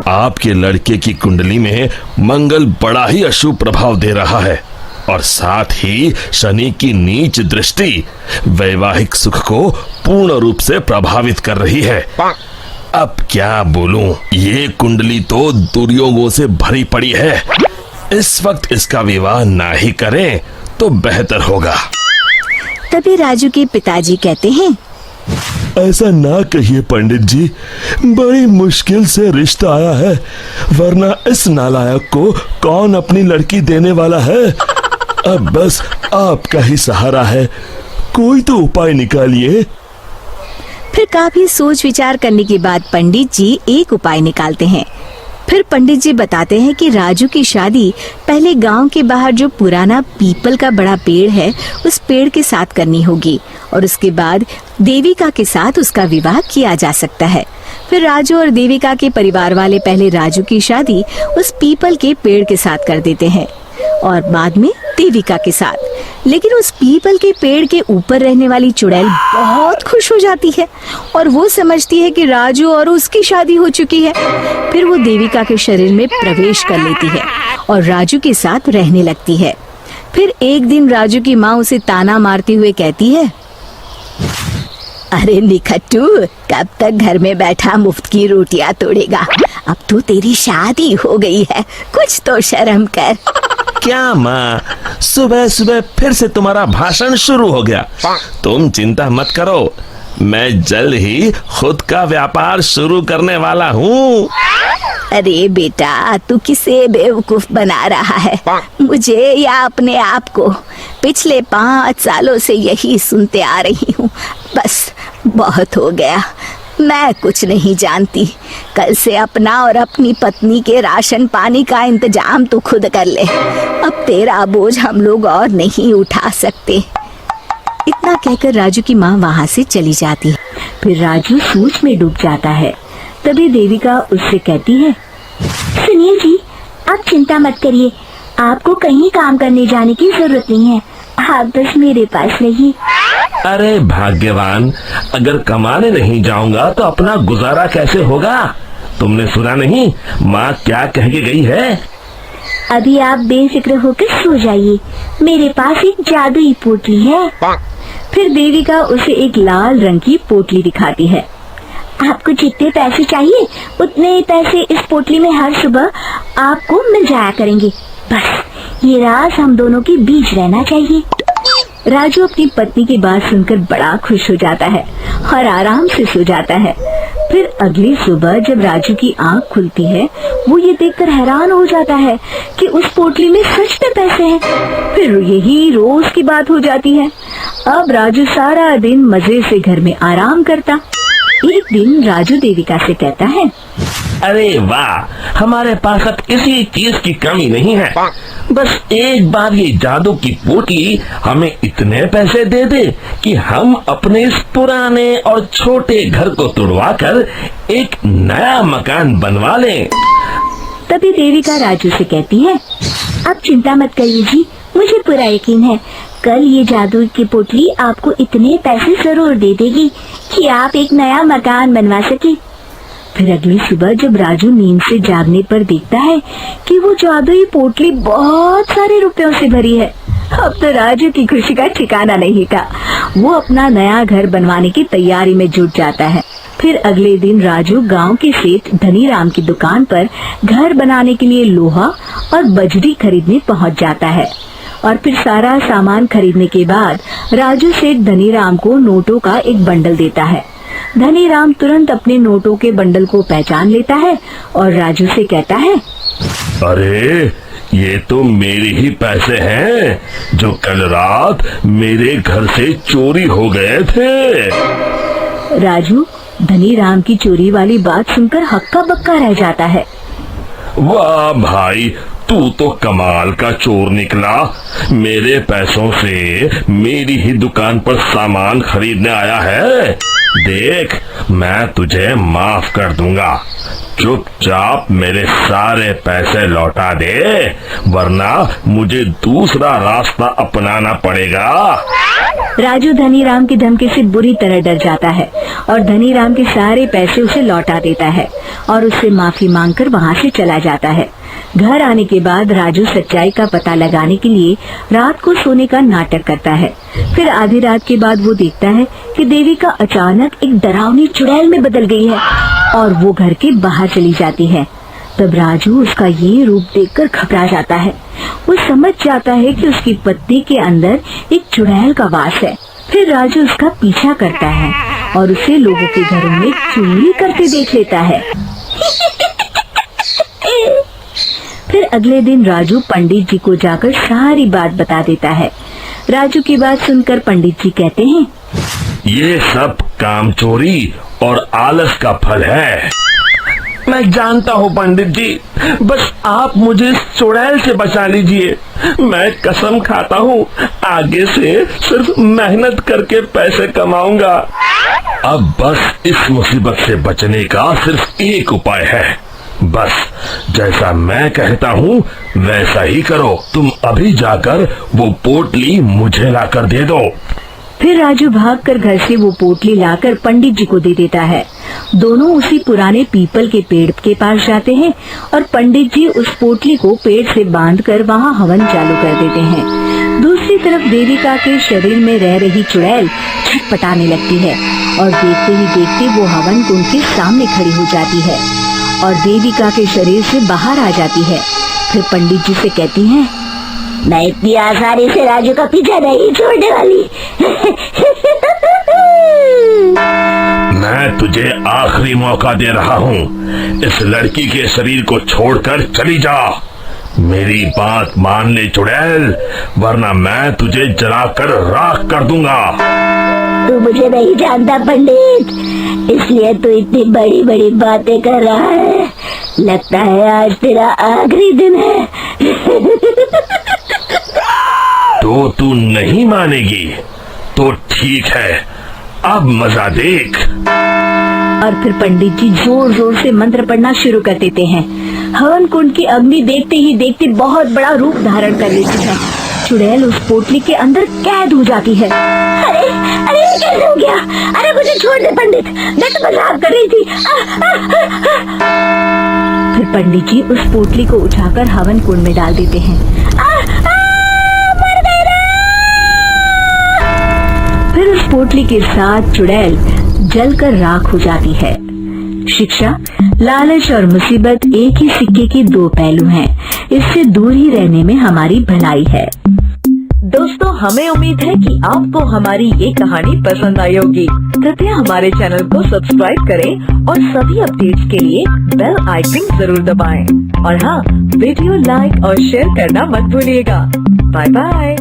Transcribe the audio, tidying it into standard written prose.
आपके लड़के की कुंडली में मंगल बड़ा ही अशुभ प्रभाव दे रहा है और साथ ही शनि की नीच दृष्टि वैवाहिक सुख को पूर्ण रूप से प्रभावित कर रही है। अब क्या बोलूं, ये कुंडली तो दुर्योगों से भरी पड़ी है। इस वक्त इसका विवाह ना ही करें तो बेहतर होगा। तभी राजू के पिताजी कहते हैं, ऐसा ना कहिए पंडित जी, बड़ी मुश्किल से रिश्ता आया है, वरना इस नालायक को कौन अपनी लड़की देने वाला है। अब बस आपका ही सहारा है, कोई तो उपाय निकालिए। फिर काफी सोच विचार करने के बाद पंडित जी एक उपाय निकालते हैं। फिर पंडित जी बताते हैं कि राजू की शादी पहले गांव के बाहर जो पुराना पीपल का बड़ा पेड़ है उस पेड़ के साथ करनी होगी और उसके बाद देविका के साथ उसका विवाह किया जा सकता है। फिर राजू और देविका के परिवार वाले पहले राजू की शादी उस पीपल के पेड़ के साथ कर देते हैं और बाद में देविका के साथ। लेकिन उस पीपल के पेड़ के ऊपर रहने वाली चुड़ैल बहुत खुश हो जाती है और वो समझती है कि राजू और उसकी शादी हो चुकी है। फिर वो देविका के शरीर में प्रवेश कर लेती है और राजू के साथ रहने लगती है। फिर एक दिन राजू की माँ उसे ताना मारते हुए कहती है, अरे निखट्टू, कब तक घर में बैठा मुफ्त की रोटियां तोड़ेगा? अब तो तेरी शादी हो गई है, कुछ तो शर्म कर। क्या माँ, सुबह सुबह फिर से तुम्हारा भाषण शुरू हो गया। तुम चिंता मत करो, मैं जल्द ही खुद का व्यापार शुरू करने वाला हूँ। अरे बेटा, तू किसे बेवकूफ बना रहा है, मुझे या अपने आप को? पिछले 5 सालों से यही सुनते आ रही हूँ। बस बहुत हो गया, मैं कुछ नहीं जानती। कल से अपना और अपनी पत्नी के राशन पानी का इंतजाम तू खुद कर ले। अब तेरा बोझ हम लोग और नहीं उठा सकते। इतना कहकर राजू की माँ वहाँ से चली जाती है। फिर राजू सोच में डूब जाता है। तभी देविका उससे कहती है, सुनिए जी, आप चिंता मत करिए, आपको कहीं काम करने जाने की जरूरत नहीं है, आप बस मेरे पास रहिए। अरे भाग्यवान, अगर कमाने नहीं जाऊंगा तो अपना गुजारा कैसे होगा? तुमने सुना नहीं माँ क्या कह के गई है? अभी आप बेफिक्र होकर सो जाइए, मेरे पास एक जादुई पोटली है। फिर देविका उसे एक लाल रंग की पोटली दिखाती है। आपको जितने पैसे चाहिए उतने पैसे इस पोटली में हर सुबह आपको मिल जाया करेंगे। बस ये राज हम दोनों के बीच रहना चाहिए। राजू अपनी पत्नी की बात सुनकर बड़ा खुश हो जाता है और आराम से सो जाता है। फिर अगली सुबह जब राजू की आंख खुलती है, वो ये देखकर हैरान हो जाता है कि उस पोटली में सच में पैसे हैं। फिर यही रोज की बात हो जाती है। अब राजू सारा दिन मजे से घर में आराम करता। एक दिन राजू देविका से कहता है, अरे वाह, हमारे पास अब किसी चीज की कमी नहीं है। बस एक बार ये जादू की पोटली हमें इतने पैसे दे दे कि हम अपने इस पुराने और छोटे घर को तुड़वाकर एक नया मकान बनवा लें। तभी देविका राजू से कहती है, आप चिंता मत करिए जी, मुझे पूरा यकीन है कल ये जादू की पोटली आपको इतने पैसे जरूर दे देगी कि आप एक नया मकान बनवा सके। फिर अगली सुबह जब राजू नींद से जागने पर देखता है कि वो जादुई पोटली बहुत सारे रुपयों से भरी है। अब तो राजू की खुशी का ठिकाना नहीं था। वो अपना नया घर बनवाने की तैयारी में जुट जाता है। फिर अगले दिन राजू गांव के सेठ धनीराम की दुकान पर घर बनाने के लिए लोहा और बजरी खरीदने पहुंच जाता है। और फिर सारा सामान खरीदने के बाद राजू सेठ धनीराम को नोटों का एक बंडल देता है। धनीराम तुरंत अपने नोटों के बंडल को पहचान लेता है और राजू से कहता है, अरे ये तो मेरे ही पैसे हैं जो कल रात मेरे घर से चोरी हो गए थे। राजू धनीराम की चोरी वाली बात सुनकर हक्का बक्का रह जाता है। वाह भाई, तू तो कमाल का चोर निकला। मेरे पैसों से मेरी ही दुकान पर सामान खरीदने आया है। देख, मैं तुझे माफ कर दूंगा। चुपचाप मेरे सारे पैसे लौटा दे, वरना मुझे दूसरा रास्ता अपनाना पड़ेगा। राजू धनीराम की धमकी से बुरी तरह डर जाता है और धनीराम के सारे पैसे उसे लौटा देता है और उससे माफी मांगकर वहाँ से चला जाता है। घर आने के बाद राजू सच्चाई का पता लगाने के लिए रात को सोने का नाटक करता है। फिर आधी रात के बाद वो देखता है कि देविका अचानक एक डरावनी चुड़ैल में बदल गई है और वो घर के बाहर चली जाती है। तब राजू उसका ये रूप देखकर घबरा जाता है। वो समझ जाता है कि उसकी पत्नी के अंदर एक चुड़ैल का वास है। फिर राजू उसका पीछा करता है और उसे लोगों के घरों में चोरी करते देख लेता है। फिर अगले दिन राजू पंडित जी को जाकर सारी बात बता देता है। राजू की बात सुनकर पंडित जी कहते हैं, ये सब काम चोरी और आलस का फल है। मैं जानता हूँ पंडित जी, बस आप मुझे इस चुड़ैल से बचा लीजिए। मैं कसम खाता हूँ आगे से सिर्फ मेहनत करके पैसे कमाऊंगा। अब बस इस मुसीबत से बचने का सिर्फ एक उपाय है। बस जैसा मैं कहता हूँ वैसा ही करो। तुम अभी जाकर वो पोटली मुझे लाकर दे दो। फिर राजू भागकर घर से वो पोटली लाकर पंडित जी को दे देता है। दोनों उसी पुराने पीपल के पेड़ के पास जाते हैं और पंडित जी उस पोटली को पेड़ से बांधकर वहाँ हवन चालू कर देते हैं। दूसरी तरफ देविका के शरीर में रह रही चुड़ैल छटपटाने लगती है और देखते ही देखते वो हवन कुंड के सामने खड़ी हो जाती है और देविका के शरीर से बाहर आ जाती है। फिर पंडित जी से कहती हैं, मैं इतनी आसानी से राजू का पीछा नहीं छोड़ने वाली। मैं तुझे आखिरी मौका दे रहा हूँ। इस लड़की के शरीर को छोड़कर चली जा। मेरी बात मान ले चुड़ैल, वरना मैं तुझे जलाकर राख कर दूंगा। तू मुझे नहीं जानता पंडित, इसलिए तू इतनी बड़ी बड़ी बातें कर रहा है। लगता है आज तेरा आखिरी दिन है। तो तू नहीं मानेगी तो ठीक है, अब मजा देख। और फिर पंडित जी जोर जोर से मंत्र पढ़ना शुरू कर देते हैं। हवन कुंड की अग्नि देखते ही देखते बहुत बड़ा रूप धारण कर लेती है। चुड़ैल उस पोटली के अंदर कैद हो जाती है। अरे अरे ये कैसे हो गया? अरे मुझे छोड़ दे पंडित, मैं तो मजाक कर रही थी। फिर पंडित जी उस पोटली को उठाकर हवन कुंड में डाल देते हैं। फिर उस पोटली के साथ चुड़ैल जलकर राख हो जाती है। शिक्षा, लालच और मुसीबत एक ही सिक्के के दो पहलू हैं। इससे दूर ही रहने में हमारी भलाई है। दोस्तों, हमें उम्मीद है कि आपको हमारी ये कहानी पसंद आई होगी। कृपया हमारे चैनल को सब्सक्राइब करें और सभी अपडेट्स के लिए बेल आइकन जरूर दबाएं। और हाँ, वीडियो लाइक और शेयर करना मत भूलिएगा। Bye bye.